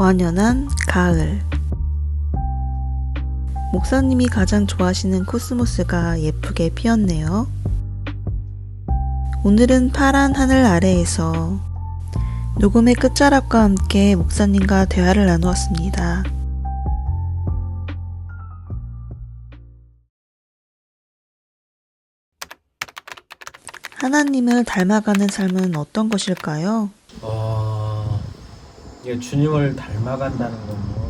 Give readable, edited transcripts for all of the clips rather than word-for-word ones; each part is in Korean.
완연한 가을. 목사님이 가장 좋아하시는 코스모스가 예쁘게 피었네요. 오늘은 파란 하늘 아래에서 녹음의 끝자락과 함께 목사님과 대화를 나누었습니다. 하나님을 닮아가는 삶은 어떤 것일까요? 이게 주님을 닮아간다는 거는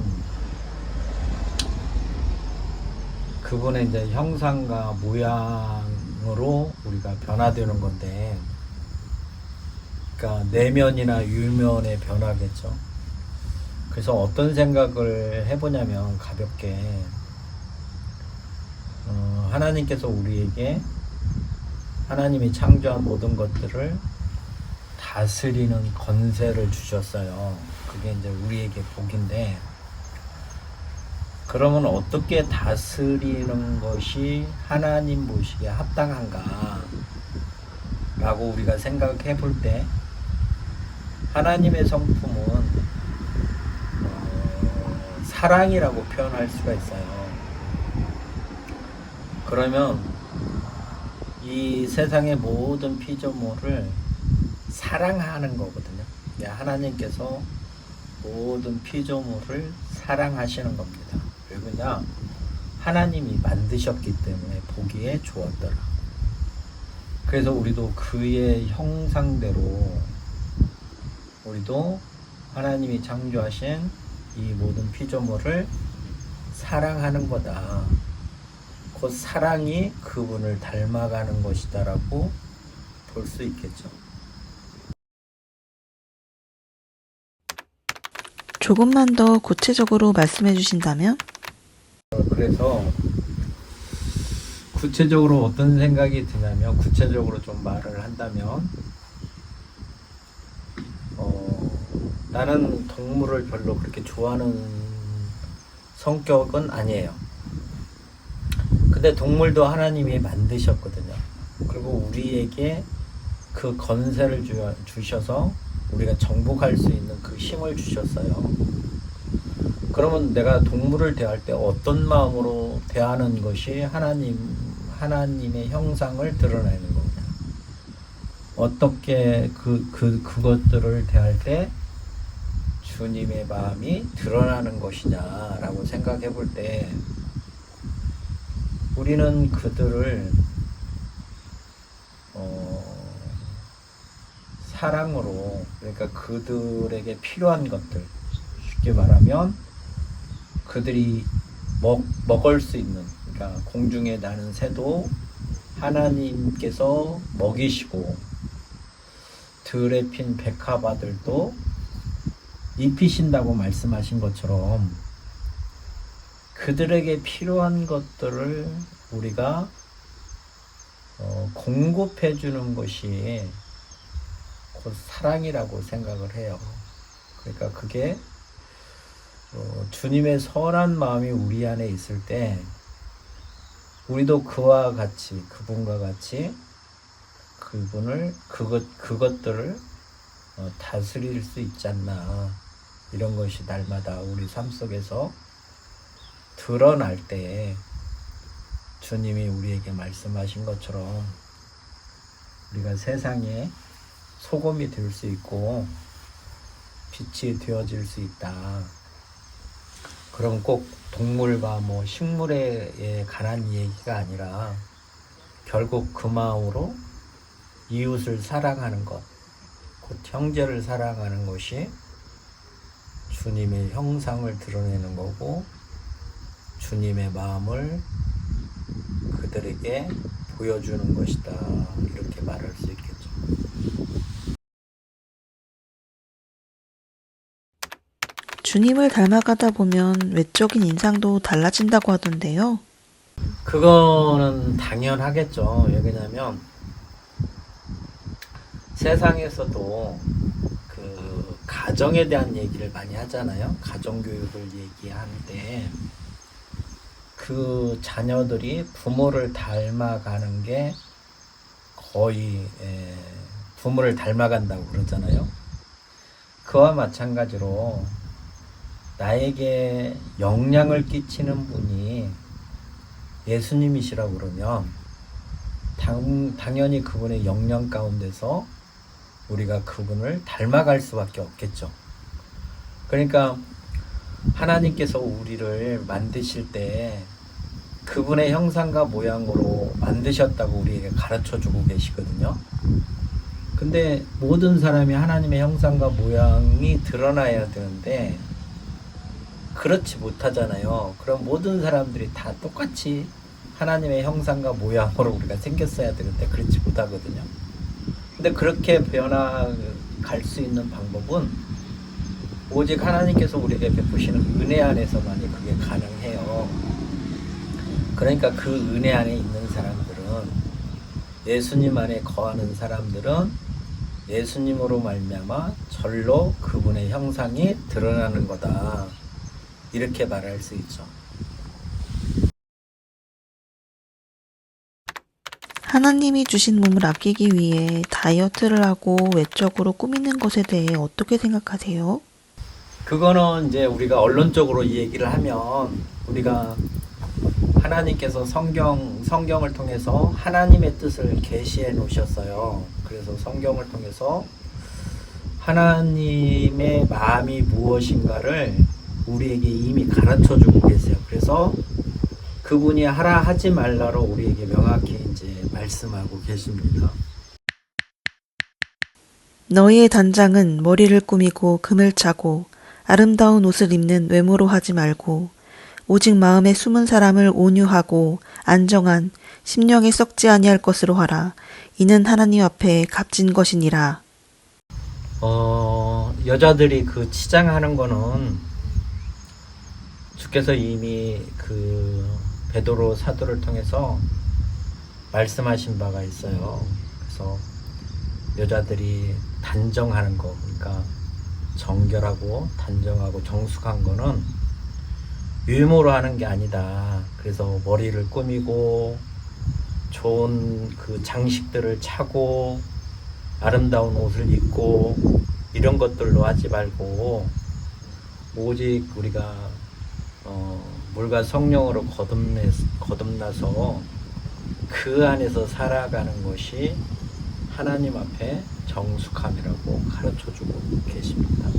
그분의 이제 형상과 모양으로 우리가 변화되는 건데, 그러니까 내면이나 유면의 변화겠죠. 그래서 어떤 생각을 해보냐면 가볍게 하나님께서 우리에게 하나님이 창조한 모든 것들을 다스리는 권세를 주셨어요. 그게 이제 우리에게 복인데, 그러면 어떻게 다스리는 것이 하나님 보시기에 합당한가 라고 우리가 생각해 볼 때, 하나님의 성품은 사랑이라고 표현할 수가 있어요. 그러면 이 세상의 모든 피조물을 사랑하는 거거든요. 하나님께서 모든 피조물을 사랑하시는 겁니다. 왜 그러냐? 하나님이 만드셨기 때문에 보기에 좋았더라. 그래서 우리도 그의 형상대로 우리도 하나님이 창조하신 이 모든 피조물을 사랑하는 거다. 그 사랑이 그분을 닮아가는 것이다라고 볼 수 있겠죠. 조금만 더 구체적으로 말씀해 주신다면? 그래서 구체적으로 어떤 생각이 드냐면, 구체적으로 좀 말을 한다면, 나는 동물을 별로 그렇게 좋아하는 성격은 아니에요. 근데 동물도 하나님이 만드셨거든요. 그리고 우리에게 그 권세를 주셔서 우리가 정복할 수 있는 그 힘을 주셨어요. 그러면 내가 동물을 대할 때 어떤 마음으로 대하는 것이 하나님의 형상을 드러내는 거냐? 어떻게 그것들을 대할 때 주님의 마음이 드러나는 것이냐라고 생각해 볼 때, 우리는 그들을 사랑으로, 그러니까 그들에게 필요한 것들, 쉽게 말하면 그들이 먹을 수 있는, 그러니까 공중에 나는 새도 하나님께서 먹이시고, 들에 핀 백합화들도 입히신다고 말씀하신 것처럼, 그들에게 필요한 것들을 우리가 공급해 주는 것이 곧 사랑이라고 생각을 해요. 그러니까 그게 주님의 선한 마음이 우리 안에 있을 때, 우리도 그와 같이, 그분과 같이 그것들을 다스릴 수 있지 않나. 이런 것이 날마다 우리 삶 속에서 드러날 때 주님이 우리에게 말씀하신 것처럼 우리가 세상에 소금이 될 수 있고 빛이 되어질 수 있다. 그럼 꼭 동물과 식물에 관한 얘기가 아니라, 결국 그 마음으로 이웃을 사랑하는 것, 곧 형제를 사랑하는 것이 주님의 형상을 드러내는 거고, 주님의 마음을 그들에게 보여주는 것이다. 이렇게 말할 수 있겠죠. 주님을 닮아가다 보면 외적인 인상도 달라진다고 하던데요. 그거는 당연하겠죠. 왜냐면 세상에서도 그 가정에 대한 얘기를 많이 하잖아요. 가정교육을 얘기하는데, 그 자녀들이 부모를 닮아가는 게 거의 부모를 닮아간다고 그러잖아요. 그와 마찬가지로 나에게 영향을 끼치는 분이 예수님이시라고 그러면 당연히 그분의 영향 가운데서 우리가 그분을 닮아갈 수밖에 없겠죠. 그러니까 하나님께서 우리를 만드실 때 그분의 형상과 모양으로 만드셨다고 우리에게 가르쳐주고 계시거든요. 근데 모든 사람이 하나님의 형상과 모양이 드러나야 되는데 그렇지 못하잖아요. 그럼 모든 사람들이 다 똑같이 하나님의 형상과 모양으로 우리가 생겼어야 되는데 그렇지 못하거든요. 근데 그렇게 변화갈 수 있는 방법은 오직 하나님께서 우리에게 베푸시는 은혜 안에서만이 그게 가능해요. 그러니까 그 은혜 안에 있는 사람들은, 예수님 안에 거하는 사람들은 예수님으로 말미암아 절로 그분의 형상이 드러나는 거다, 이렇게 말할 수 있죠. 하나님이 주신 몸을 아끼기 위해 다이어트를 하고 외적으로 꾸미는 것에 대해 어떻게 생각하세요? 그거는 이제 우리가 언론적으로 이 얘기를 하면, 우리가 하나님께서 성경을 통해서 하나님의 뜻을 계시해 놓으셨어요. 그래서 성경을 통해서 하나님의 마음이 무엇인가를 우리에게 이미 가르쳐 주고 계세요. 그래서 그분이 하라 하지 말라로 우리에게 명확히 이제 말씀하고 계십니다. 너희의 단장은 머리를 꾸미고 금을 차고 아름다운 옷을 입는 외모로 하지 말고 오직 마음에 숨은 사람을 온유하고 안정한 심령에 썩지 아니할 것으로 하라. 이는 하나님 앞에 값진 것이니라. 여자들이 그 치장하는 거는 주께서 이미 그 베드로 사도를 통해서 말씀하신 바가 있어요. 그래서 여자들이 단정하는 거, 그러니까 정결하고 단정하고 정숙한 거는 외모로 하는 게 아니다. 그래서 머리를 꾸미고 좋은 그 장식들을 차고 아름다운 옷을 입고 이런 것들로 하지 말고 오직 우리가 물과 성령으로 거듭나서 그 안에서 살아가는 것이 하나님 앞에 정숙함이라고 가르쳐주고 계십니다.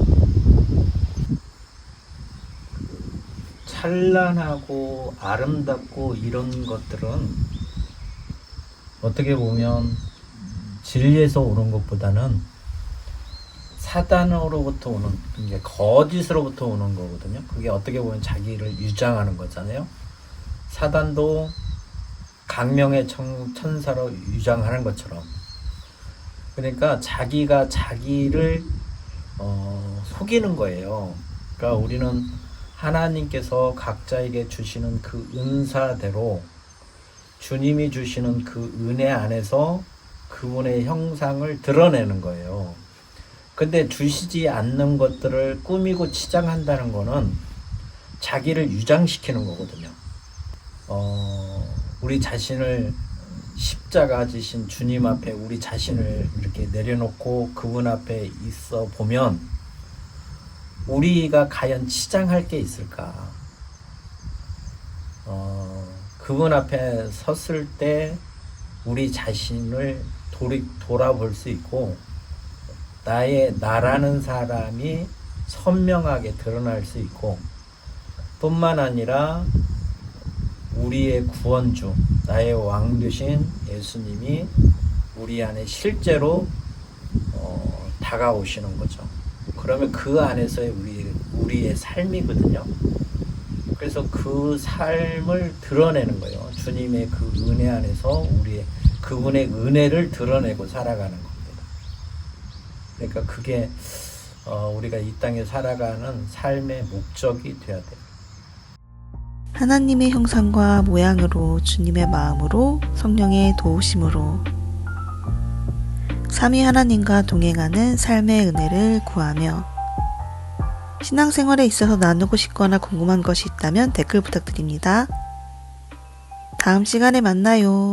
찬란하고 아름답고 이런 것들은 어떻게 보면 진리에서 오는 것보다는 사단으로부터 오는, 이게 거짓으로부터 오는 거거든요. 그게 어떻게 보면 자기를 유장하는 거잖아요. 사단도 강명의 천사로 유장하는 것처럼. 그러니까 자기가 자기를 속이는 거예요. 그러니까 우리는 하나님께서 각자에게 주시는 그 은사대로 주님이 주시는 그 은혜 안에서 그분의 형상을 드러내는 거예요. 근데 주시지 않는 것들을 꾸미고 치장한다는 거는 자기를 유장시키는 거거든요. 우리 자신을 십자가 지신 주님 앞에 우리 자신을 이렇게 내려놓고 그분 앞에 있어 보면 우리가 과연 치장할 게 있을까? 그분 앞에 섰을 때 우리 자신을 돌아볼 수 있고 나라는 사람이 선명하게 드러날 수 있고, 뿐만 아니라 우리의 구원주, 나의 왕 되신 예수님이 우리 안에 실제로 다가오시는 거죠. 그러면 그 안에서의 우리의 삶이거든요. 그래서 그 삶을 드러내는 거예요. 주님의 그 은혜 안에서 그분의 은혜를 드러내고 살아가는 겁니다. 그러니까 그게 우리가 이 땅에 살아가는 삶의 목적이 되어야 돼요. 하나님의 형상과 모양으로 주님의 마음으로 성령의 도우심으로 삼위 하나님과 동행하는 삶의 은혜를 구하며 신앙생활에 있어서 나누고 싶거나 궁금한 것이 있다면 댓글 부탁드립니다. 다음 시간에 만나요.